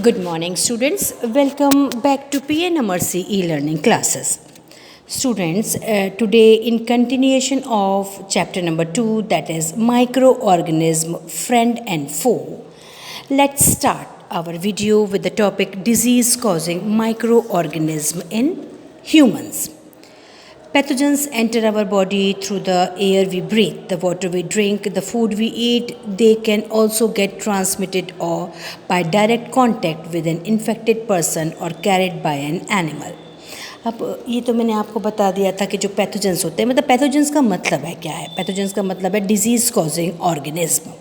Good morning, students. Welcome back to PNMRC e-learning classes. Students, today in continuation of chapter number 2, that is microorganism, friend and foe, let's start our video with the topic disease causing microorganism in humans. Pathogens enter our body through the air we breathe, the water we drink, the food we eat. They can also get transmitted or by direct contact with an infected person or carried by an animal. अब ये तो मैंने आपको बता दिया था कि जो पैथोजेंस होते हैं, मतलब पैथोजेंस का मतलब है क्या है? पैथोजेंस का मतलब है डिजीज़ कॉजिंग ऑर्गेनिज्म।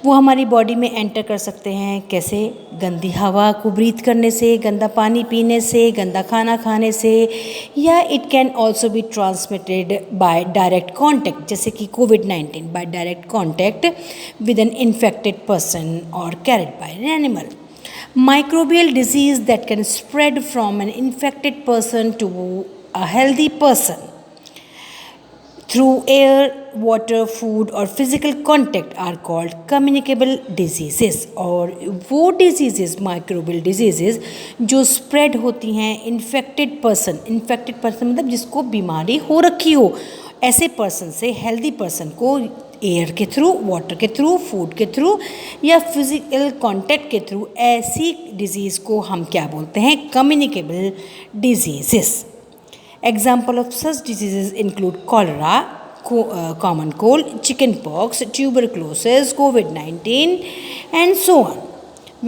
वो हमारी बॉडी में एंटर कर सकते हैं कैसे? गंदी हवा को ब्रीथ करने से, गंदा पानी पीने से, गंदा खाना खाने से, या it can also be transmitted by direct contact, जैसे कि कोविड-19 by direct contact with an infected person और carried by an animal. Microbial disease that can spread from an infected person to a healthy person through air, water, food और physical contact are called communicable diseases. और वो diseases, microbial diseases, जो spread होती हैं infected person मतलब जिसको बीमारी हो रखी हो, ऐसे person से healthy person को एयर के थ्रू, वाटर के थ्रू, फूड के थ्रू या फिजिकल कांटेक्ट के थ्रू, ऐसी डिजीज़ को हम क्या बोलते हैं? Communicable diseases. Example of such diseases include cholera, common cold, chicken pox, tuberculosis, covid and so on.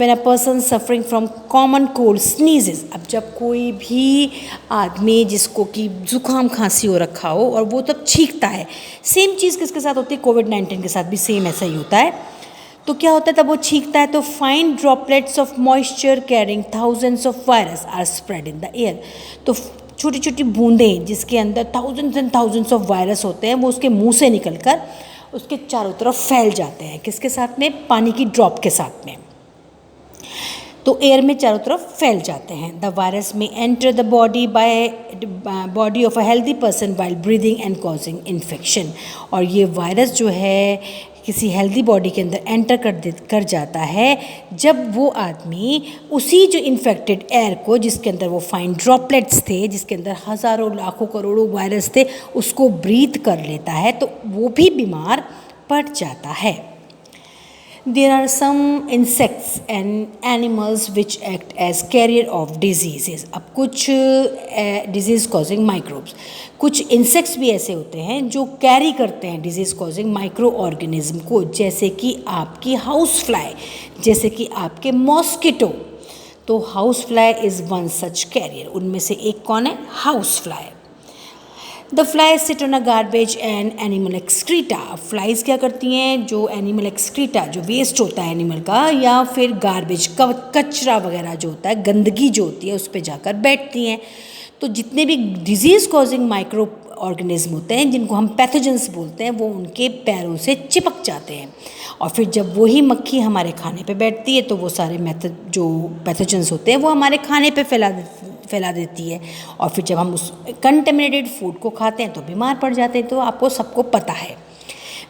When a person suffering from common cold sneezes, अब जब कोई भी आदमी जिसको कि ज़ुकाम खांसी हो रखा हो और वो तब छींकता है, सेम चीज़ किसके साथ होती है? कोविड-19 के साथ भी सेम ऐसा ही होता है. तो क्या होता है तब वो छींकता है तो fine droplets of moisture carrying thousands of virus are spread in the air. तो छोटी छोटी बूंदें जिसके अंदर thousands and thousands of virus होते हैं, वो उसके मुंह से निकलकर उसके चारों तरफ फैल जाते हैं. किसके साथ में? पानी की ड्रॉप के साथ में. तो एयर में चारों तरफ फैल जाते हैं. द वायरस में enter the body by body of a healthy person while breathing and causing infection. और ये वायरस जो है किसी हेल्दी बॉडी के अंदर एंटर कर जाता है जब वो आदमी उसी जो इन्फेक्टेड एयर को, जिसके अंदर वो फाइन ड्रॉपलेट्स थे, जिसके अंदर हज़ारों लाखों करोड़ों वायरस थे, उसको ब्रीथ कर लेता है तो वो भी बीमार पड़ जाता है. There are some insects and animals which act as carrier of diseases. अब कुछ disease causing microbes, कुछ insects भी ऐसे होते हैं जो कैरी करते हैं disease causing microorganism को, जैसे कि आपकी हाउस फ्लाई, जैसे कि आपके मॉस्किटो. तो house fly is one such carrier. उनमें से एक कौन है? House fly. The flies sit on a garbage and animal excreta. Flies क्या करती हैं? जो एनिमल एक्सक्रीटा, जो वेस्ट होता है एनिमल का, या फिर गार्बेज का कचरा वगैरह जो होता है, गंदगी जो होती है, उस पर जाकर बैठती हैं. तो जितने भी डिजीज़ कॉजिंग माइक्रो ऑर्गेनिज्म होते हैं, जिनको हम पैथोजेंस बोलते हैं, वो उनके पैरों से चिपक जाते हैं. और फिर जब वही मक्खी हमारे खाने पे बैठती है तो वो सारे जो पैथोजेंस होते हैं वो हमारे खाने पे फैला देती है. और फिर जब हम उस कंटेमिनेटेड फूड को खाते हैं तो बीमार पड़ जाते हैं. तो आपको सबको पता है.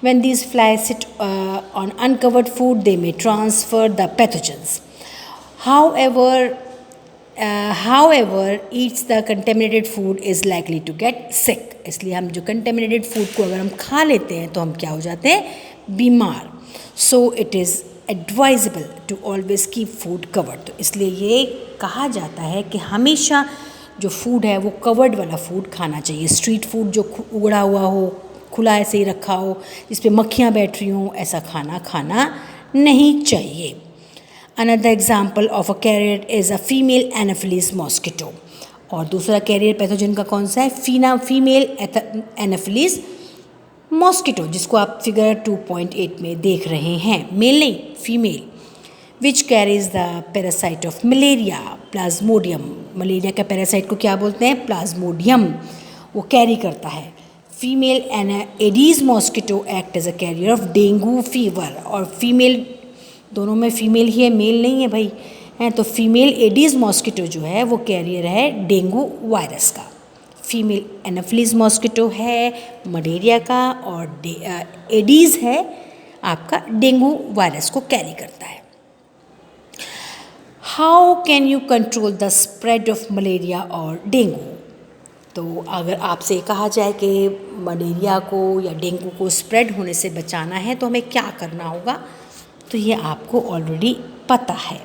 When these flies sit on uncovered food, they may transfer the pathogens. However, eats the contaminated food is likely to get sick. इसलिए हम जो contaminated food को अगर हम खा लेते हैं तो हम क्या हो जाते हैं? बीमार. So it is advisable to always keep food covered. तो इसलिए ये कहा जाता है कि हमेशा जो फूड है वो कवर्ड वाला फूड खाना चाहिए. स्ट्रीट फूड जो उगड़ा हुआ हो, खुला ऐसे ही रखा हो, जिस पे मक्खियाँ बैठ रही हों, ऐसा खाना खाना नहीं चाहिए. Another example of a carrier is a female Anopheles mosquito. और दूसरा कैरियर पैथोजन का कौन सा है? फीमेल एनाफिलीज मॉस्किटो, जिसको आप फिगर 2.8 में देख रहे हैं. मेल नहीं, female. Which carries the parasite of malaria, plasmodium. Malaria का पैरासाइट को क्या बोलते हैं? प्लाज्मोडियम. वो कैरी करता है. Female aedes mosquito act as a carrier of dengue fever. और फीमेल, दोनों में फीमेल ही है, मेल नहीं है भाई, हैं. तो फीमेल एडीज मॉस्किटो जो है वो कैरियर है डेंगू वायरस का. फीमेल एनाफिलीज मॉस्किटो है मलेरिया का, और एडीज़ है आपका डेंगू वायरस को कैरी करता है. How can you control the spread of malaria और डेंगू? तो अगर आपसे कहा जाए कि मलेरिया को या डेंगू को स्प्रेड होने से बचाना है तो हमें क्या करना होगा, तो ये आपको ऑलरेडी पता है।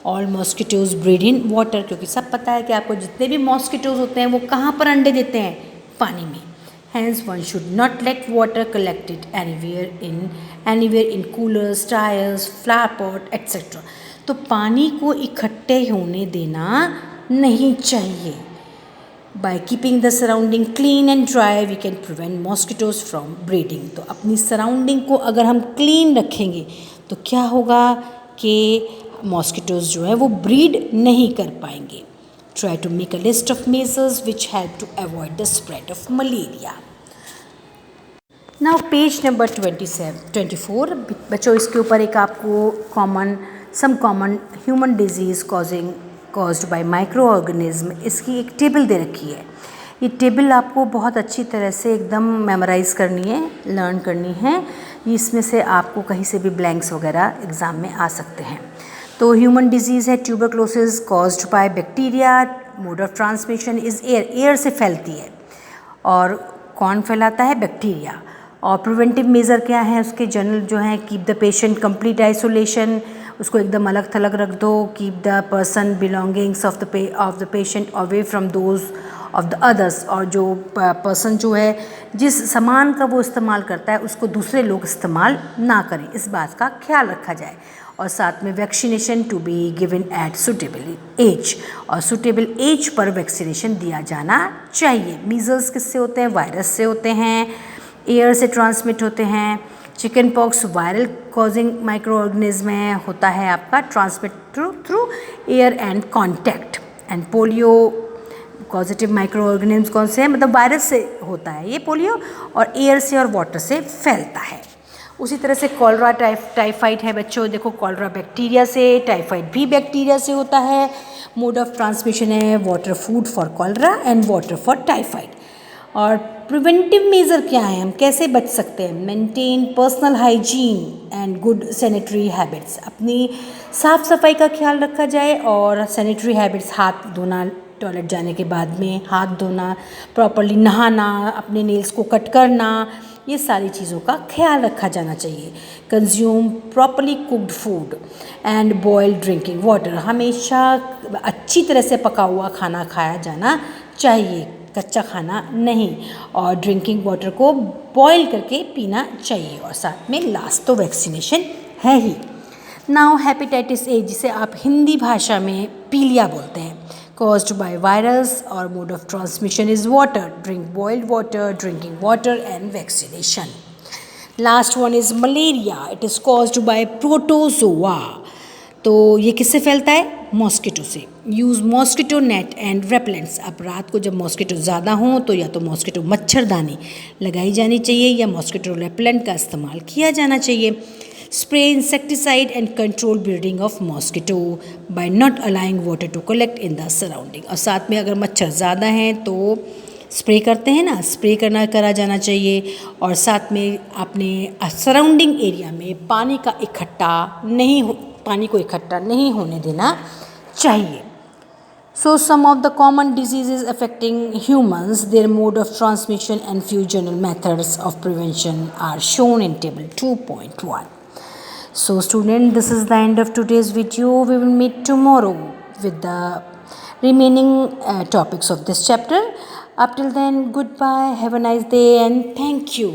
All mosquitoes breed in water, क्योंकि सब पता है कि आपको जितने भी मॉस्किटोज़ होते हैं वो कहाँ पर अंडे देते हैं, पानी में। Hence one should not let water collected anywhere in coolers, tires, flower pot, etc. तो पानी को इकट्ठे होने देना नहीं चाहिए। By keeping the surrounding clean and dry, we can prevent mosquitoes from breeding. तो अपनी सराउंडिंग को अगर हम क्लीन रखेंगे तो क्या होगा कि मॉस्किटोज़ जो है वो ब्रीड नहीं कर पाएंगे। Try to make a list of measures which help to avoid the spread of malaria. Now page number 24 बच्चों, इसके ऊपर एक आपको some common human disease caused by microorganism, इसकी एक टेबल दे रखी है। ये टेबल आपको बहुत अच्छी तरह से एकदम मेमोराइज़ करनी है, लर्न करनी है। इसमें से आपको कहीं से भी ब्लैंक्स वगैरह एग्ज़ाम में आ सकते हैं। तो ह्यूमन डिजीज़ है tuberculosis caused by bacteria, mode of transmission is air से फैलती है। और कौन फैलाता है? बैक्टीरिया। और प्रिवेंटिव मेज़र क्या है उसके? जनरल जो है, keep the patient complete isolation, उसको एकदम अलग थलग रख दो। Keep the person belongings of the patient away from those of the others, और जो पर्सन जो है जिस सामान का वो इस्तेमाल करता है उसको दूसरे लोग इस्तेमाल ना करें, इस बात का ख्याल रखा जाए। और साथ में vaccination to be given at suitable age, और सुटेबल एज पर वैक्सीनेशन दिया जाना चाहिए। मीज़ल्स किससे होते हैं? वायरस से होते हैं, एयर से ट्रांसमिट होते हैं। Chicken pox viral causing micro organism होता है आपका, transmit through air and contact. And polio positive micro organism कौन से हैं? मतलब वायरस से होता है ये पोलियो, और एयर से और वाटर से फैलता है। उसी तरह से कॉलरा टाइफाइड है बच्चों, देखो कॉलरा बैक्टीरिया से, टाइफाइड भी बैक्टीरिया से होता है। मोड ऑफ ट्रांसमिशन है water food for cholera and water for typhoid. और प्रिवेंटिव मेज़र क्या है, हम कैसे बच सकते हैं? Maintain personal hygiene and good sanitary habits, अपनी साफ़ सफाई का ख्याल रखा जाए। और सैनिटरी हैबिट्स, हाथ धोना, टॉयलेट जाने के बाद में हाथ धोना, प्रॉपर्ली नहाना, अपने नेल्स को कट करना, ये सारी चीज़ों का ख्याल रखा जाना चाहिए। Consume properly cooked food and boiled drinking water, हमेशा अच्छी तरह से पका हुआ खाना खाया जाना चाहिए, कच्चा खाना नहीं। और ड्रिंकिंग वाटर को बॉईल करके पीना चाहिए। और साथ में लास्ट तो वैक्सीनेशन है ही। नाउ हेपेटाइटिस ए, जिसे आप हिंदी भाषा में पीलिया बोलते हैं, caused by virus, or mode of transmission is water. Drink boiled water, drinking water and vaccination. Last one is malaria. It is caused by protozoa. तो ये किससे फैलता है? मॉस्किटो से। Use mosquito net and repellents, अब रात को जब मॉस्किटो ज़्यादा हों तो या तो मॉस्किटो मच्छरदानी लगाई जानी चाहिए या मॉस्किटो रेपेलेंट का इस्तेमाल किया जाना चाहिए। Spray insecticide and control breeding of mosquito by not allowing water to collect in the surrounding. और साथ में अगर मच्छर ज़्यादा हैं तो स्प्रे करते हैं ना, स्प्रे करा जाना चाहिए। और साथ में अपने सराउंडिंग एरिया में पानी को इकट्ठा नहीं होने देना चाहिए। So some of the common diseases affecting humans, their mode of transmission and few general methods of prevention are shown in table 2.1. So student, this is the end of today's video. We will meet tomorrow with the remaining topics of this chapter. Up till then, goodbye, have a nice day and thank you.